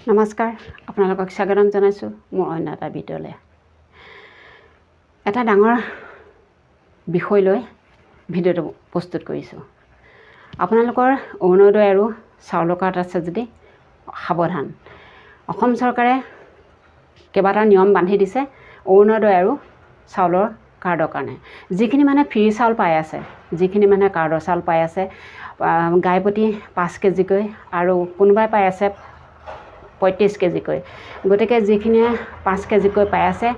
নমস্কাৰ, আপোনালোকক স্বাগতম জনাইছোঁ মোৰ অন্য এটা ভিডিঅ'লৈ। এটা ডাঙৰ বিষয় লৈ ভিডিঅ'টো প্ৰস্তুত কৰিছোঁ। আপোনালোকৰ অৰুণোদয় আৰু চাউলৰ কাৰ্ড আছে যদি সাৱধান। অসম চৰকাৰে কেইবাটা নিয়ম বান্ধি দিছে অৰুণোদয় আৰু চাউলৰ কাৰ্ডৰ কাৰণে। যিখিনি মানুহে ফ্ৰী চাউল পাই আছে, যিখিনি মানুহে কাৰ্ডৰ চাউল পাই আছে, গাই প্ৰতি 5 কেজিকৈ আৰু কোনোবাই পাই আছে 35 কেজিকৈ। গতিকে যিখিনিয়ে 5 কেজিকৈ পাই আছে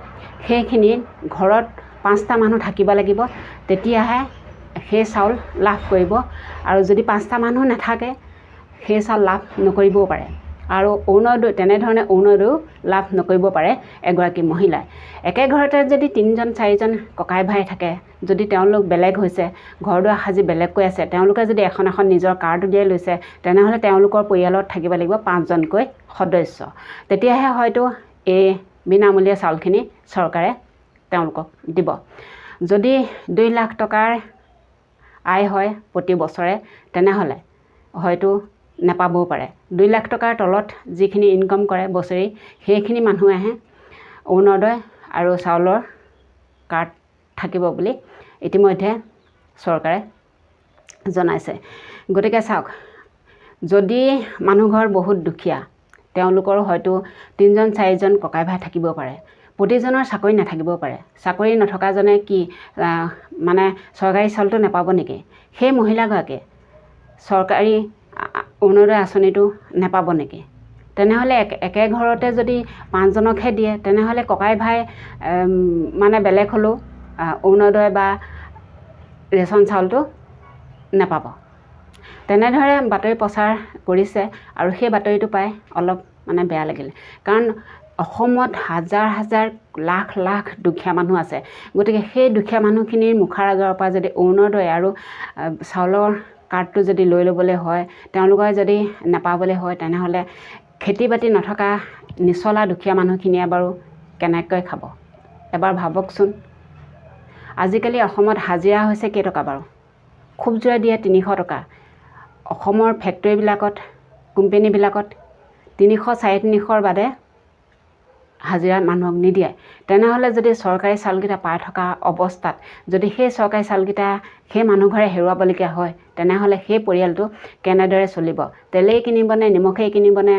সেইখিনি ঘৰত 5টা মানুহ থাকিব লাগিব, তেতিয়াহে সেই চাউল লাভ কৰিব। আৰু যদি 5টা মানুহ নাথাকে সেই চাউল লাভ নকৰিবও পাৰে। আৰু অৰুণোদয় তেনেধৰণে অৰুণোদয়ো লাভ নকৰিব পাৰে এগৰাকী মহিলাই। একে ঘৰতে যদি 3জন 4জন ককাই ভাই থাকে, যদি তেওঁলোক বেলেগ হৈছে, ঘৰ দুৱাৰ সাজি বেলেগকৈ আছে, তেওঁলোকে যদি এখন নিজৰ কাৰ্ড উলিয়াই লৈছে, তেনেহ'লে তেওঁলোকৰ পৰিয়ালত থাকিব লাগিব 5জনকৈ সদস্য। তেতিয়াহে হয়তো এই বিনামূলীয়া চাউলখিনি চৰকাৰে তেওঁলোকক দিব। যদি 2 লাখ টকাৰ আয় হয় প্ৰতি বছৰে, তেনেহ'লে হয়তো নাপাবও পাৰে। 2 লাখ টকাৰ তলত যিখিনি ইনকম কৰে বছৰি, সেইখিনি মানুহেহে অৰুণোদয় আৰু চাউলৰ কাৰ্ড থাকিব বুলি ইতিমধ্যে চৰকাৰে জনাইছে। গতিকে চাওক, যদি মানুহ ঘৰ বহুত দুখীয়া, তেওঁলোকৰ হয়তো 3জন 4জন ককাই ভাই থাকিব পাৰে, প্ৰতিজনৰ চাকৰি নাথাকিব পাৰে। চাকৰি নথকাজনে কি মানে চৰকাৰী চাউলটো নাপাব নেকি? সেই মহিলাগৰাকীয়ে চৰকাৰী অৰুণোদয় আঁচনিটো নাপাব নেকি? তেনেহ'লে একে ঘৰতে যদি 5জনকহে দিয়ে, তেনেহ'লে ককাই ভাই মানে বেলেগ হ'লেও অৰুণোদয় বা ৰেচন চাউলটো নাপাব। তেনেদৰে বাতৰি প্ৰচাৰ কৰিছে আৰু সেই বাতৰিটো পাই অলপ মানে বেয়া লাগিলে। কাৰণ অসমত হাজাৰ হাজাৰ লাখ লাখ দুখীয়া মানুহ আছে। গতিকে সেই দুখীয়া মানুহখিনিৰ মুখাৰ আগৰ পৰা যদি অৰুণোদয় আৰু চাউলৰ কাৰ্ডটো যদি লৈ ল'বলৈ হয়, তেওঁলোকে যদি নাপাবলৈ হয়, তেনেহ'লে খেতি বাতি নথকা নিচলা দুখীয়া মানুহখিনিয়ে বাৰু কেনেকৈ খাব? এবাৰ ভাবকচোন। আজিকালি অসমত হাজিৰা হৈছে কেইটকা বাৰু? খুব জোৰে দিয়ে 300 টকা। অসমৰ ফেক্টৰীবিলাকত, কোম্পেনীবিলাকত 300 350ৰ বাদে হাজিৰা মানুহক নিদিয়ে। তেনেহ'লে যদি চৰকাৰী চাউলকেইটা পাই থকা অৱস্থাত যদি সেই চৰকাৰী চাউলকেইটা সেই মানুহ ঘৰে হেৰুৱাবলগীয়া হয়, তেনেহ'লে সেই পৰিয়ালটো কেনেদৰে চলিব? তেলেই কিনিবনে, নিমখেই কিনিবনে,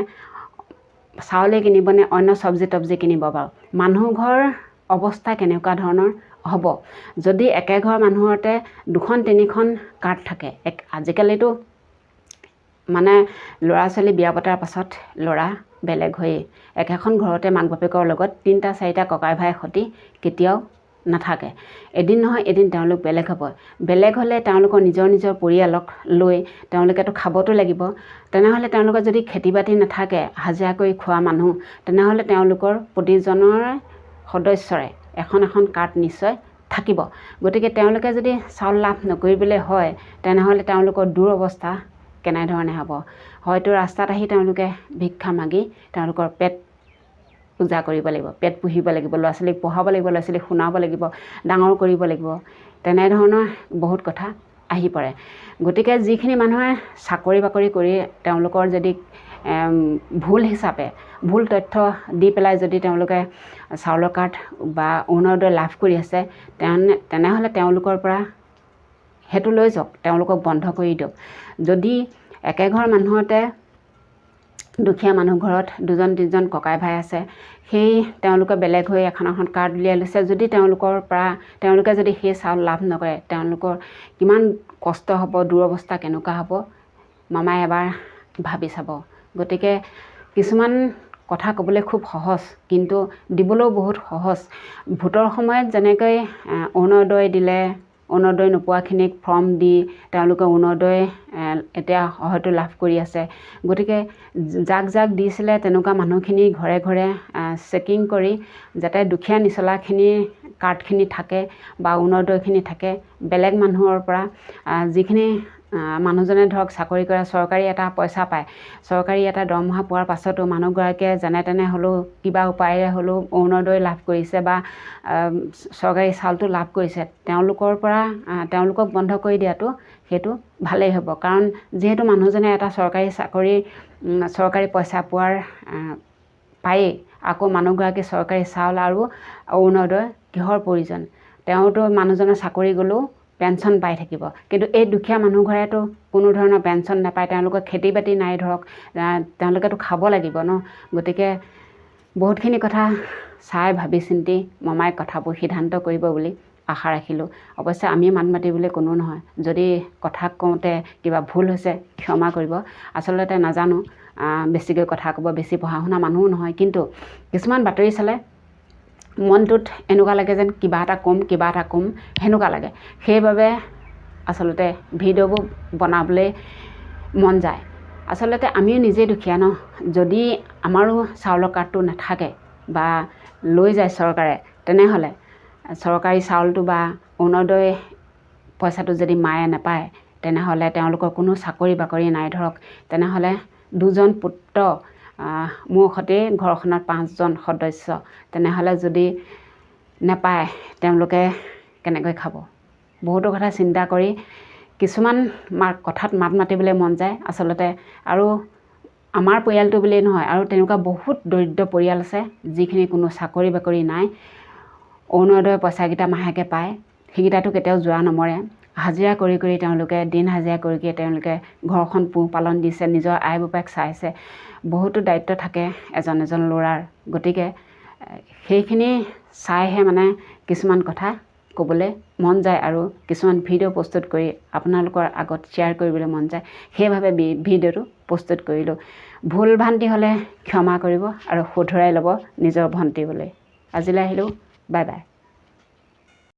চাউলেই কিনিবনে, অন্য চব্জি তব্জি কিনিব বাৰু? মানুহ ঘৰ অৱস্থা কেনেকুৱা ধৰণৰ হ'ব যদি একে ঘৰ মানুহতে 2খন 3খন কাৰ্ড থাকে? আজিকালিতো মানে ল'ৰা ছোৱালী বিয়া পতাৰ পাছত ল'ৰা বেলেগ হৈয়ে একেখন ঘৰতে মাক বাপেকৰ লগত 3টা 4টা ককাই ভাই সতি কেতিয়াও নাথাকে। এদিন নহয় এদিন তেওঁলোক বেলেগ হ'ব। বেলেগ হ'লে তেওঁলোকৰ নিজৰ পৰিয়ালক লৈ তেওঁলোকেতো খাবতো লাগিব। তেনেহ'লে তেওঁলোকৰ যদি খেতি বাতি নাথাকে, হাজিৰা কৰি খোৱা মানুহ, তেনেহ'লে তেওঁলোকৰ প্ৰতিজনৰ সদস্যৰে এখন কাৰ্ড নিশ্চয় থাকিব। গতিকে তেওঁলোকে যদি চাউল লাভ নকৰিবলৈ হয়, তেনেহ'লে তেওঁলোকৰ দুৰৱস্থা কেনেধৰণে হ'ব? হয়তো ৰাস্তাত আহি তেওঁলোকে ভিক্ষা মাগি তেওঁলোকৰ পেট পূজা কৰিব লাগিব, পেট পুহিব লাগিব, ল'ৰা ছোৱালীক পঢ়াব লাগিব, ল'ৰা ছোৱালীক শুনাব লাগিব, ডাঙৰ কৰিব লাগিব। তেনেধৰণৰ বহুত কথা আহি পৰে। গতিকে যিখিনি মানুহে চাকৰি বাকৰি কৰি তেওঁলোকৰ যদি ভুল হিচাপে ভুল তথ্য দি পেলাই যদি তেওঁলোকে চাউলৰ কাৰ্ড বা অৰুণোদয় লাভ কৰি আছে, তেনেহ'লে তেওঁলোকৰ পৰা সেইটো লৈ যাওক, তেওঁলোকক বন্ধ কৰি দিয়ক। যদি একে ঘৰ মানুহতে দুখীয়া মানুহ ঘৰত 2জন 3জন ককাই ভাই আছে, সেই তেওঁলোকে বেলেগ হৈ এখন কাৰ্ড উলিয়াই লৈছে, যদি তেওঁলোকে যদি সেই চাউল লাভ নকৰে, তেওঁলোকৰ কিমান কষ্ট হ'ব, দুৰৱস্থা কেনেকুৱা হ'ব মামাই এবাৰ ভাবি চাব। গতিকে কিছুমান কথা ক'বলৈ খুব সহজ, কিন্তু দিবলৈও বহুত সহজ। ভোটৰ সময়ত যেনেকৈ অৰুণোদয় দিলে, অৰুণোদয় নোপোৱাখিনিক ফৰ্ম দি তেওঁলোকে অৰুণোদয় এতিয়া হয়তো লাভ কৰি আছে। গতিকে যাক দিছিলে তেনেকুৱা মানুহখিনি ঘৰে ঘৰে চেকিং কৰি যাতে দুখীয়া নিচলাখিনিৰ কাৰ্ডখিনি থাকে বা অৰুণোদয়খিনি থাকে, বেলেগ মানুহৰ পৰা যিখিনি মানুহজনে ধৰক চাকৰি কৰে, চৰকাৰী এটা পইচা পায়, চৰকাৰী এটা দৰমহা পোৱাৰ পাছতো মানুহগৰাকীয়ে যেনে তেনে হ'লেও কিবা উপায়েৰে হ'লেও অৰুণোদয় লাভ কৰিছে বা চৰকাৰী চাউলটো লাভ কৰিছে, তেওঁলোকৰ পৰা তেওঁলোকক বন্ধ কৰি দিয়াটো সেইটো ভালেই হ'ব। কাৰণ যিহেতু মানুহজনে এটা চৰকাৰী পইচা পোৱাৰ পায়েই আকৌ মানুহগৰাকী চৰকাৰী চাউল আৰু অৰুণোদয় কিহৰ প্ৰয়োজন? তেওঁতো মানুহজনৰ চাকৰি গ'লেও পেঞ্চন পাই থাকিব, কিন্তু এই দুখীয়া মানুহ ঘৰেতো কোনো ধৰণৰ পেঞ্চন নাপায়। তেওঁলোকৰ খেতি বাতি নাই ধৰক, তেওঁলোকেতো খাব লাগিব ন। গতিকে বহুতখিনি কথা চাই ভাবি চিন্তি মমাই কথাবোৰ সিদ্ধান্ত কৰিব বুলি আশা ৰাখিলোঁ। অৱশ্যে আমি মাত মাতিবলৈ কোনো নহয়, যদি কথা কওঁতে কিবা ভুল হৈছে ক্ষমা কৰিব। আচলতে নাজানো, বেছিকৈ কথা ক'ব, বেছি পঢ়া শুনা মানুহো নহয়, কিন্তু কিছুমান বাতৰি চালে মনটোত এনেকুৱা লাগে যেন কিবা এটা ক'ম সেনেকুৱা লাগে। সেইবাবে আচলতে ভিডিঅ'বোৰ বনাবলৈ মন যায়। আচলতে আমিও নিজেই দুখীয়া ন। যদি আমাৰো চাউলৰ কাৰ্ডটো নাথাকে বা লৈ যায় চৰকাৰে, তেনেহ'লে চৰকাৰী চাউলটো বা অৰুণোদয় পইচাটো যদি মায়ে নাপায়, তেনেহ'লে তেওঁলোকৰ কোনো চাকৰি বাকৰি নাই ধৰক, তেনেহ'লে দুজন পুত্ৰ, মোৰ সৈতে ঘৰখনত 5জন সদস্য, তেনেহ'লে যদি নাপায় তেওঁলোকে কেনেকৈ খাব? বহুতো কথা চিন্তা কৰি কিছুমান কথাত মাত মাতিবলৈ মন যায় আচলতে। আৰু আমাৰ পৰিয়ালটো বুলিয়েই নহয়, আৰু তেনেকুৱা বহুত দৰিদ্ৰ পৰিয়াল আছে যিখিনি কোনো চাকৰি বাকৰি নাই, অৰুণোদয় পইচাকেইটা মাহেকে পায়, সেইকেইটাতো কেতিয়াও যোৱা নমৰে। হাজিৰা কৰি তেওঁলোকে দিন হাজিৰা কৰি তেওঁলোকে ঘৰখন পোহপালন দিছে, নিজৰ আই বোপাইক চাইছে। বহুতো দায়িত্ব থাকে এজন ল'ৰাৰ। গতিকে সেইখিনি চাইহে মানে কিছুমান কথা ক'বলৈ মন যায় আৰু কিছুমান ভিডিঅ' প্ৰস্তুত কৰি আপোনালোকৰ আগত শ্বেয়াৰ কৰিবলৈ মন যায়। সেইভাৱে ভিডিঅ'টো প্ৰস্তুত কৰিলোঁ। ভুল ভ্ৰান্তি হ'লে ক্ষমা কৰিব আৰু শুধৰাই ল'ব নিজৰ ভণ্টি বুলি। আজিলৈ আহিলোঁ, বাই বাই।